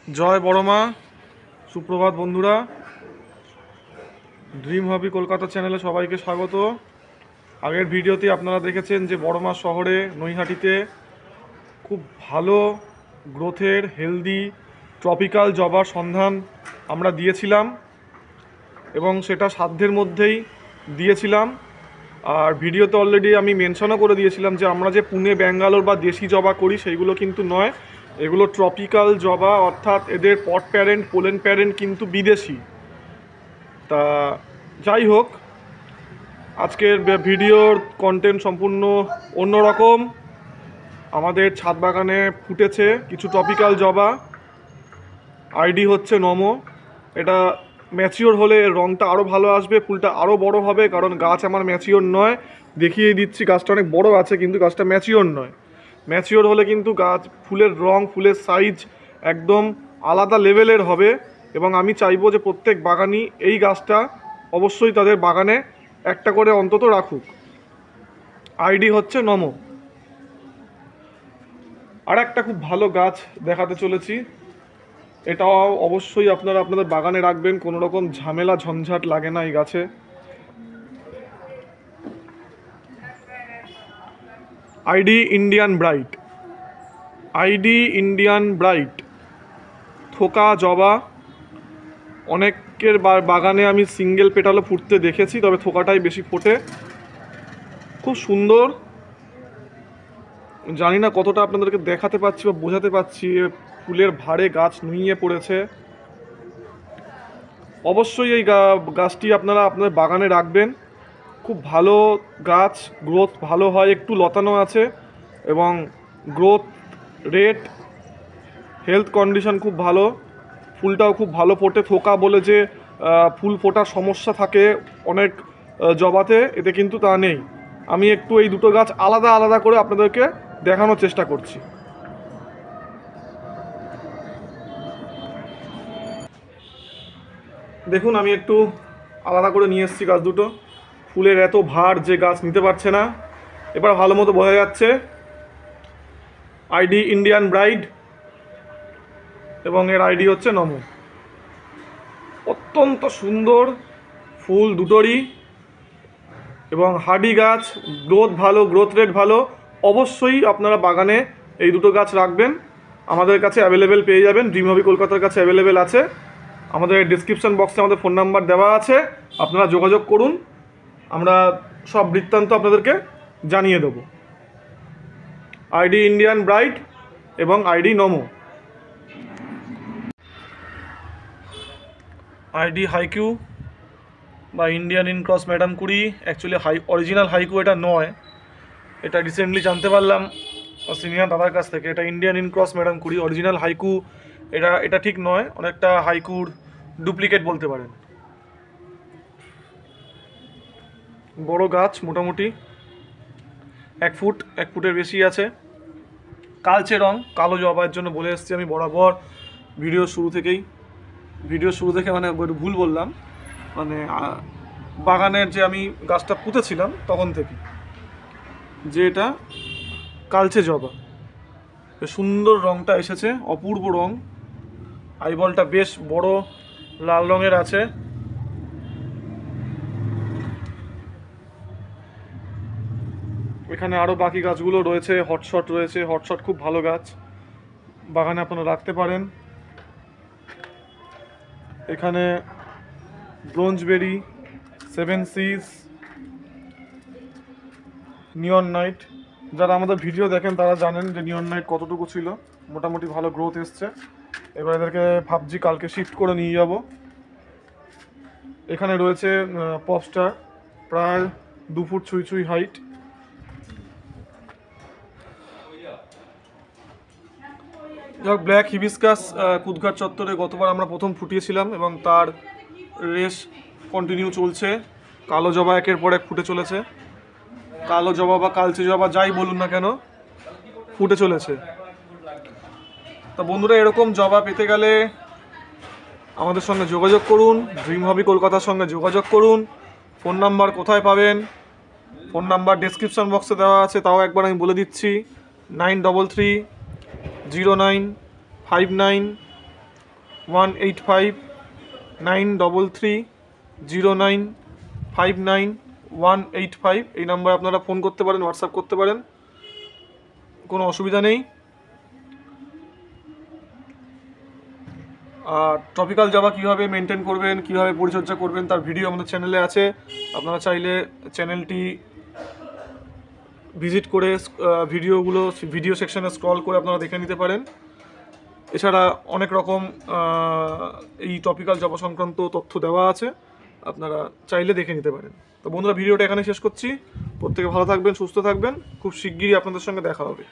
জয় বড়মা, সুপ্রভাত বন্ধুরা। ড্রিম হবি কলকাতা চ্যানেলে সবাইকে স্বাগত। আগের ভিডিওতে আপনারা দেখেছেন যে বড়মা শহরে নৈহাটিতে খুব ভালো গ্রোথের হেলদি ট্রপিক্যাল জবার সন্ধান আমরা দিয়েছিলাম এবং সেটা সাধ্যের মধ্যেই দিয়েছিলাম। আর ভিডিওতে অলরেডি আমি মেনশনও করে দিয়েছিলাম যে আমরা যে পুনে ব্যাঙ্গালোর বা দেশি জবা করি সেইগুলো কিন্তু নয়, এগুলো ট্রপিক্যাল জবা, অর্থাৎ এদের পট প্যারেন্ট পোলেন প্যারেন্ট কিন্তু বিদেশি। তা যাই হোক, আজকের ভিডিওর কন্টেন্ট সম্পূর্ণ অন্যরকম। আমাদের ছাদ বাগানে ফুটেছে কিছু ট্রপিক্যাল জবা, আইডি হচ্ছে নমো। এটা ম্যাচিওর হলে এর রঙটা আরও ভালো আসবে, ফুলটা আরও বড় হবে, কারণ গাছ আমার ম্যাচিওর নয়। দেখিয়ে দিচ্ছি, গাছটা অনেক বড় আছে কিন্তু গাছটা ম্যাচিওর নয়। ম্যাচিওর হলে কিন্তু গাছ ফুলের রং ফুলের সাইজ একদম আলাদা লেভেলের হবে এবং আমি চাইবো যে প্রত্যেক বাগানই এই গাছটা অবশ্যই তাদের বাগানে একটা করে অন্তত রাখুক। আইডি হচ্ছে নমো। আর একটা খুব ভালো গাছ দেখাতে চলেছি, এটাও অবশ্যই আপনারা আপনাদের বাগানে রাখবেন, কোনো রকম ঝামেলা ঝঞ্ঝাট লাগে না এই গাছে। ID Indian bright, ID Indian bright থোকা জবা। অনেকের বাগানে আমি সিঙ্গেল পেটালও ফুটতে দেখেছি, তবে থোকাটাই বেশি ফোটে। খুব সুন্দর, জানি না কতটা আপনাদেরকে দেখাতে পাচ্ছি বা বোঝাতে পারছি। ফুলের ভারে গাছ নুইয়ে পড়েছে। অবশ্যই এই গাছটি আপনারা আপনাদের বাগানে রাখবেন। খুব ভালো গাছ, গ্রোথ ভালো হয়, একটু লতানো আছে এবং গ্রোথ রেট হেলথ কন্ডিশন খুব ভালো। ফুলটাও খুব ভালো ফোটে। থোকা বলে যে ফুল ফোটার সমস্যা থাকে অনেক জবাতে, এতে কিন্তু তা নেই। আমি একটু এই দুটো গাছ আলাদা আলাদা করে আপনাদেরকে দেখানোর চেষ্টা করছি। দেখুন, আমি একটু আলাদা করে নিয়ে এসেছি গাছ দুটো। ফুলের এত ভার যে গাছ নিতে পারছে না। এবার ভালো মতো বোঝা যাচ্ছে। আইডি ইন্ডিয়ান ব্রাইড এবং এর আইডি হচ্ছে নমো। অত্যন্ত সুন্দর ফুল দুটোরই এবং হার্ডি গাছ, গ্রোথ ভালো, গ্রোথ রেট ভালো। অবশ্যই আপনারা বাগানে এই দুটো গাছ রাখবেন। আমাদের কাছে অ্যাভেলেবেল পেয়ে যাবেন, ড্রিম হবি কলকাতার কাছে অ্যাভেলেবেল আছে। আমাদের ডিসক্রিপশন বক্সে আমাদের ফোন নাম্বার দেওয়া আছে, আপনারা যোগাযোগ করুন, আমরা সব বৃত্তান্ত আপনাদেরকে জানিয়ে দেবো। আইডি ইন্ডিয়ান ব্রাইট এবং আইডি নমো। আইডি হাইকিউ বা ইন্ডিয়ান ইনক্রস ম্যাডাম কুড়ি। অ্যাকচুয়ালি অরিজিনাল হাইকু এটা নয়, এটা রিসেন্টলি জানতে পারলাম সিনিয়র দাদার কাছ থেকে। এটা ইন্ডিয়ান ইনক্রস ম্যাডাম কুড়ি, অরিজিনাল হাইকু এটা ঠিক নয়, অনেকটা হাইকুর ডুপ্লিকেট বলতে পারেন। বড় গাছ, মোটামুটি 1 ফুটের বেশি আছে। কালচে রং, কালো জবার জন্য বলে এসেছি আমি বরাবর ভিডিও শুরু থেকে মানে ভুল বললাম, মানে বাগানের যে আমি গাছটা পুঁতেছিলাম তখন থেকে, যে এটা কালচে জবা। সুন্দর রংটা এসেছে, অপূর্ব রং। আইবলটা বেশ বড় লাল রঙের আছে। এখানে আরও বাকি গাছগুলো রয়েছে, হটশট রয়েছে। হটশট খুব ভালো গাছ, বাগানে আপনারা রাখতে পারেন। এখানে ব্রোঞ্জবেরি, 7 সিজ, নিয়ন নাইট। যারা আমাদের ভিডিও দেখেন তারা জানেন যে নিয়ন নাইট কতটুকু ছিল। মোটামুটি ভালো গ্রোথ এসছে। এবার এদেরকে ভাবছি কালকে শিফট করে নিয়ে যাব। এখানে রয়েছে পপস্টার, প্রায় 2 ফুট ছুঁই হাইট। যাক, ব্ল্যাক হিবিস্কাস কুদঘাট চত্বরে গতবার আমরা প্রথম ফুটিয়েছিলাম এবং তার রেস কন্টিনিউ চলছে। কালো জবা একের পর এক ফুটে চলেছে। কালো জবা বা কালচে জবা যাই বলুন না কেন, ফুটে চলেছে। তা বন্ধুরা, এরকম জবা পেতে গেলে আমাদের সঙ্গে যোগাযোগ করুন, ড্রিম হবি কলকাতার সঙ্গে যোগাযোগ করুন। ফোন নাম্বার কোথায় পাবেন? ফোন নাম্বার ডেসক্রিপশন বক্সে দেওয়া আছে, তাও একবার আমি বলে দিচ্ছি। 9330959 1859330959185 এই নাম্বারে আপনারা ফোন করতে পারেন, হোয়াটসঅ্যাপ করতে পারেন, কোনো অসুবিধা নেই। আর ট্রপিক্যাল জবা কীভাবে মেনটেন করবেন, কীভাবে পরিচর্যা করবেন তার ভিডিও আমাদের চ্যানেলে আছে। আপনারা চাইলে চ্যানেলটি ভিজিট করে ভিডিও সেকশনে স্ক্রল করে আপনারা দেখে নিতে পারেন। এছাড়া অনেক রকম এই টপিক্যাল জবা সংক্রান্ত তথ্য দেওয়া আছে, আপনারা চাইলে দেখে নিতে পারেন। তো বন্ধুরা, ভিডিওটা এখানে শেষ করছি। প্রত্যেকে ভালো থাকবেন, সুস্থ থাকবেন, খুব শিগগিরই আপনাদের সঙ্গে দেখা হবে।